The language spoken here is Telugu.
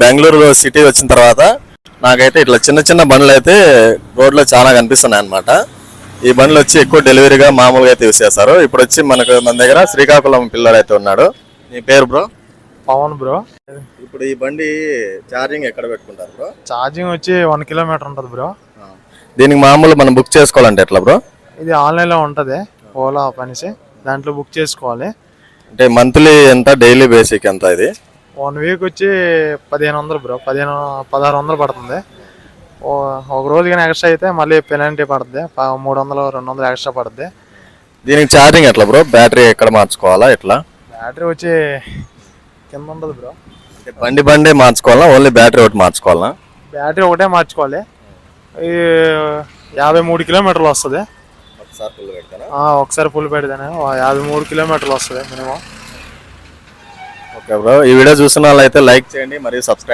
బెంగళూరు సిటీ వచ్చిన తర్వాత నాకైతే ఇట్లా చిన్న చిన్న బండ్లు అయితే రోడ్లో చాలా కనిపిస్తున్నాయి అనమాట. ఈ బండ్లు వచ్చి ఎక్కువ డెలివరీగా మామూలుగా అయితే యూస్ చేస్తారు. ఇప్పుడు వచ్చి మన దగ్గర శ్రీకాకుళం పిల్లడు అయితే ఉన్నాడు. నీ పేరు బ్రో? పవన్ బ్రో. ఇప్పుడు ఈ బండి ఛార్జింగ్ ఎక్కడ పెట్టుకుంటారు బ్రో? ఛార్జింగ్ వచ్చి 1 కిలోమీటర్ ఉంటుంది బ్రో. దీనికి మామూలు మనం బుక్ చేసుకోవాలంటే ఎట్లా బ్రో? ఇది ఆన్లైన్లో ఉంటుంది, ఓలా పనిసి దాంట్లో బుక్ చేసుకోవాలి. అంటే మంత్లీ ఎంత, డైలీ బేసిక్ ఎంత? ఇది 1 వీక్ వచ్చి 1500 బ్రో, 1600 పడుతుంది. ఒక రోజు కానీ ఎక్స్ట్రా అయితే మళ్ళీ పెనాల్టీ పడుతుంది, 300-200 ఎక్స్ట్రా పడుతుంది. దీనికి ఛార్జింగ్ ఎట్లా బ్రో? బ్యాటరీ ఎక్కడ మార్చుకోవాలా ఎట్లా? బ్యాటరీ వచ్చి కింద ఉంటుంది బ్రో. బండి మార్చుకోవాలా, ఓన్లీ బ్యాటరీ ఒకటి మార్చుకోవాలా? బ్యాటరీ ఒకటే మార్చుకోవాలి. 53 కిలోమీటర్లు వస్తుంది ఒకసారి ఫుల్ పెడితేనే. 53 కిలోమీటర్లు వస్తుంది మినిమం. ఓకే బ్రో, ఈ వీడియో చూస్తున్న వాళ్ళైతే లైక్ చేయండి మరియు సబ్స్క్రైబ్